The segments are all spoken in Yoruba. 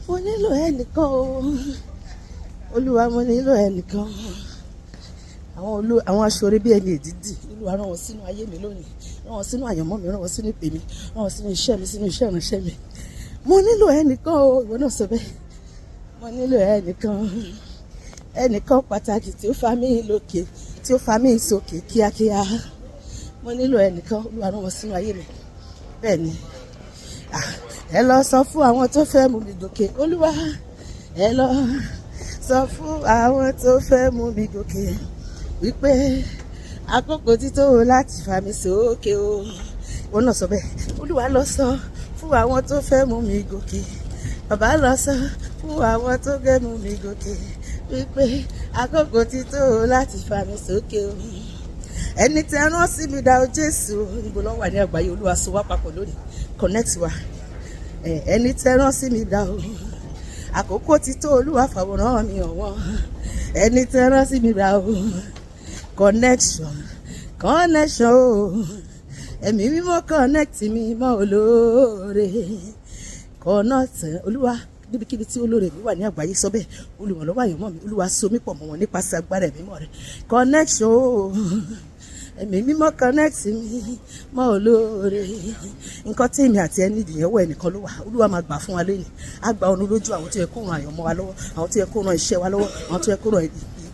mo nílò ẹnìkan o Olúwa, mo nílò ẹnìkan. Àwọn aṣọ́rẹ́ bí ẹni èdìdì Olúwa rán wọn sínú ayé mi lónìí, rán wọn sínú àyànmọ́ mi, rán wọn sínú ìpè mi, rán wọn sínú iṣẹ́ mi, sínú iṣẹ́ ìránṣẹ́ mi. Mo nílò ẹnìkan o, ìwọ náà sọ bẹ́ẹ̀. Mo nílò ẹnìkan pàtàkì tí ó fa mí lókè, tí ó fa mí sókè kíákíá. Mo nílò ẹnìkan, Olúwa rán wọn sínú ayé mi. Bẹ́ẹ̀ ni, ẹ lọ sọ fún àwọn tó fẹ́ mú mi gòkè. Olúwa, ẹ lọ sọ fún àwọn tó fẹ́ mú mi gòkè wípé àkókò ti tó láti fà mí sókè o. Ìwọ náà sọ bẹ́ẹ̀. Olúwa lọ sọ fún àwọn tó fẹ́ mú mi gòkè. Bàbá lọ sọ fún àwọn tó fẹ́ mú mi gòkè wípé àkókò ti tó láti fà mí sókè o. Ẹni tí a rán sí mi dá o Jésù. Níbo ló wà ní àgbáyé? Olúwa so wá papọ̀ lónìí, connect wa. Ẹni tí a rán sí mi dá o. Àkókò ti tó, Olúwa fàwòrán mi hàn wọ́n. Ẹni tí a rán sí mi dá o. Connection o. Ẹ̀mí mímọ́ connect mi mọ́ olóore. Connect Olúwa níbikíbi tí olóore mi wà ní àgbáyé, sọ bẹ́ẹ̀. Olùrànlọ́wọ́ àyànmọ́ mi, Olúwa so mí pọ̀ mọ́ wọn nípasẹ̀ agbára ẹ̀mí mímọ́ rẹ̀. Connection o. Ẹ̀mí mímọ́ connect mi mọ́ olóore. Nǹkan tí èmi àti ẹni ìdìyẹ̀wò ẹnìkan ló wà. Olúwa máa gbà fún wa lónìí. Á gba ọ̀run lójú àwọn tó yẹ kó ran àyànmọ́ wa lọ́wọ́, àwọn tó yẹ kó ran iṣẹ́ wa lọ́wọ́, àwọn tó yẹ kó ran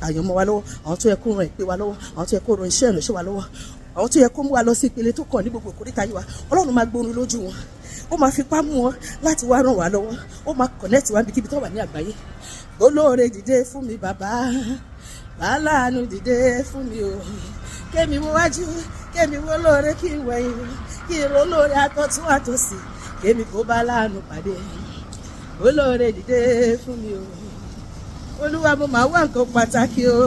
àyànmọ́ wa lọ́wọ́, àwọn tó yẹ kó ran ìpè wa lọ́wọ́, àwọn tó yẹ kó ran iṣẹ́ ìránṣẹ́ wa lọ́wọ́, àwọn tó yẹ kó mú wa lọ sí ìpele tó kàn ní gbogbo ìkórìtà yìí wa. Ọlọ́run máa gbóòórùn lójú wọn. Ó máa fipá mú wọn láti wá ràn wá lọ́wọ́. Ó máa connect wa níbikíbi tó wà ní àgbáyé. Olóore dìde fún mi bàbá, aláàánú dìde fún mi o. Kémi wo wájú, kémi wo lóore, kí n wẹ̀yìn, kí n ro lóore àtọ̀tún àtòsì, kémi kó bá láàánú pàdé. Olóore dìde fún mi o. Olúwa, mo máa wá nǹkan pàtàkì o.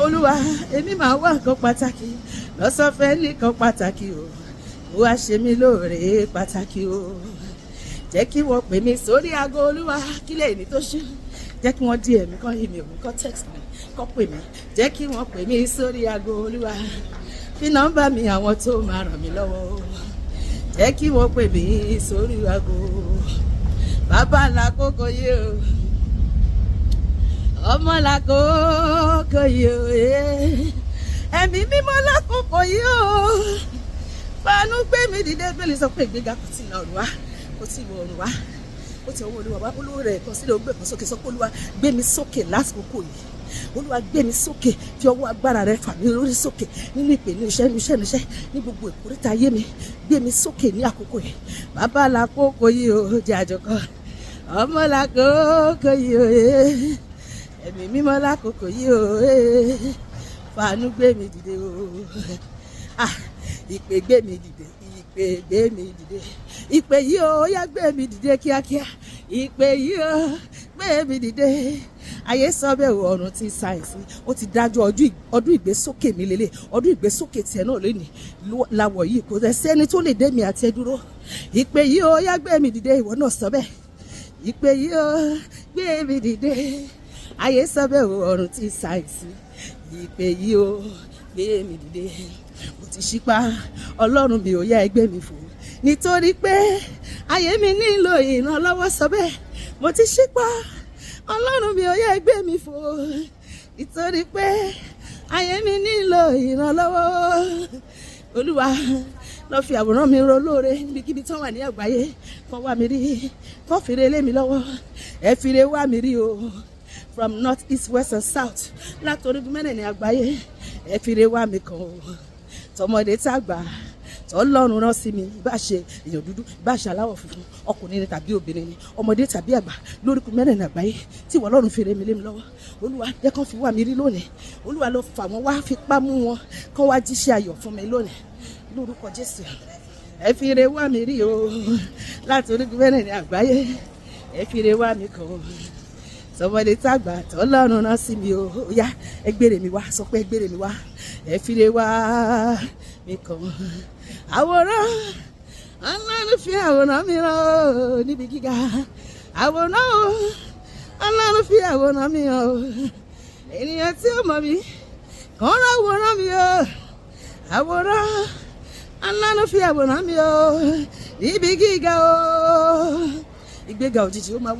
Olúwa, èmi máa wá nǹkan pàtàkì lọ́sọ̀fẹ́ nìkan pàtàkì o. Wá ṣe mí lóore pàtàkì o. Jẹ́ kí wọ́n pè mí sórí aago Olúwa kílẹ̀ ní tó ṣú. Jẹ́ kí wọ́n DM mi, kán email mi, kán text mi, kán pè mí. Jẹ́ kí wọ́n pè mí sórí aago Olúwa. Fi nọ́mbà mi àwọn tó máa ràn mí lọ́wọ́ o. Jẹ́ kí wọ́n pè mí sórí aago. Bàbá lákòókò yìí o. Ọmọ lákòókò yìí o. Ẹ̀mí mímọ́ lákòókò yìí o. Fàánú gbé mi dìde. Bẹ́ẹ̀ ni sọ pé ìgbéga kò tí ì lọ ọ̀run wá, kò tí ì wọ ọ̀run wá. Ó ti ọwọ́ Olúwa wá. Olúwa rẹ̀ kan sílẹ̀, ó gbé kan sókè. Sọ pé Olúwa gbé mi sókè lásìkò yìí. Olúwa gbé mi sókè, fi ọwọ́ agbára rẹ̀ fà mí lórí sókè nínú ìpè, ní iṣẹ́ ní gbogbo ìkórìtà ayé mi. Gbé mi sókè ní àkókò yìí. Bàbá lákòókò yìí o, jẹ́ àjọkọ. Ọmọ lákòókò yìí o, ẹ̀mí mímọ́ lákòókò yìí o, fàánú gbé mi dìde o. Ìpè gbé mi dìde, ìpè gbé mi dìde. Ìpè yìí o, yá gbé mi dìde kíákíá. Ìpè yìí o, gbé mi dìde. Ayé sọ bẹ́ẹ̀ o, ọ̀run ti sáyẹ̀nsì. Ó ti dájú ọdún ìgbésókè mi lélẹ̀. Ọdún ìgbésókè tiẹ̀ náà lónìí láwọ̀ yìí. Kò tẹ́ sẹ́ni tó lè dé mi àti ẹ dúró. Ìpè yìí o, yá gbé mi dìde. Ìwọ náà sọ bẹ́ẹ̀. Ìpè yìí o, gbé mi dìde. Ayé sọ bẹ́ẹ̀ o, ọ̀run ti sáyẹ̀nsì. Ìpè yìí o, gbé mi dìde. Mo ti ṣípá, Ọlọ́run mi ò yá ẹgbẹ́ mi fò. Nítorí pé ayé mi nílò ìrànlọ́wọ́, sọ bẹ́ẹ̀. Mo ti ṣípá, Ọlọ́run mi ò yá ẹgbẹ́ mi fò. Nítorí pé ayé mi nílò ìrànlọ́wọ́. Olúwa, lọ fi àwòrán mi ro lóore níbikíbi tí wọ́n wà ní àgbáyé. Kán wá mi rí, kán fìrè lé mi lọ́wọ́. Ẹ fìrè wá mi rí o. From north, east, west and south. Látòrí mẹ́rin ní àgbáyé. Ẹ fìrè wá mi kàn o. Tọmọdé tàgbà, tọ́lọ́run rán sí mi, bá ṣe èèyàn dúdú, bá ṣe aláwọ̀ funfun, ọkùnrin ni tàbí obìnrin ni, ọmọdé tàbí àgbà, lórúkọ mẹ́rin àgbáyé tí ìwọ Ọlọ́run fi rè mí lé mi lọ́wọ́. Olúwa, jẹ́ kán fi wá mi rí lónìí. Olúwa, lọ fà wọ́n wá, fipá mú wọn, kán wá jíṣẹ́ ayọ̀ fún mi lónìí. Lórúkọ Jésù. Ẹ fi rè wá mi rí o. Láti orígun mẹ́rin àgbáyé. Ẹ fi rè wá mi kàn o. Tọmọdé tàgbà, tọ́lọ́run rán sí mi o. Ó yá, ẹ gbére mi wá, sọ pé ẹ gbére mi wá. Ẹ fi rè wá mi kàn. Àwòrán, Ọlọ́run fi àwòrán mi rán o níbi gíga. Àwòrán o, Ọlọ́run fi àwòrán mi rán o. Ènìyàn tí ó mọ̀ mí, kàn rán àwòrán mi o. Àwòrán, Ọlọ́run fi àwòrán mi o níbi gíga o. ìgbéga òjijì ó máa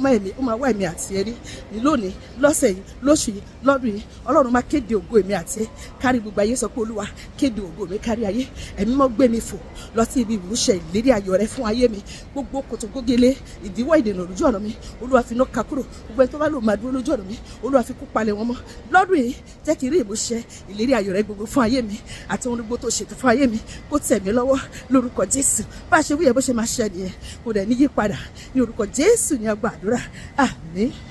wá ẹ̀mí àti ẹ̀rí ní lónìí, lọ́sẹ̀ yìí, lóṣù yìí, lọ́dún yìí. Ọlọ́run máa kéde ògo èmi àti ẹ kárí gbogbo ayé. Sọ pé Olúwa kéde ògo mi kárí ayé. Ẹ̀mí mọ́ gbé mi fò lọ sí ibi ìmúṣẹ ìlérí ayọ̀ rẹ fún ayé mi. Gbogbo kòtògógélé ìdíwọ́ ìdènà lójú ọ̀nà mi, Olúwa fi iná ka kúrò. Gbogbo ẹni tó bá lò máa dúró lójú ọ̀nà mi, Olúwa fi kú palẹ̀ wọn mọ́. Lọ́dún yìí jẹ́ kí n rí ìmúṣẹ ìlérí ayọ̀ rẹ gbogbo fún ayé mi àti ohun gbogbo tó ṣètò fún ayé mi kó tẹ̀ mí lọ́wọ́ lórúkọ Jésù. Bá a ṣe wí yẹn bó ṣe máa ṣẹ nìyẹn, kò dẹ̀ ní yí padà ní orúkọ Jésù ní a gbàdúrà. Àmín.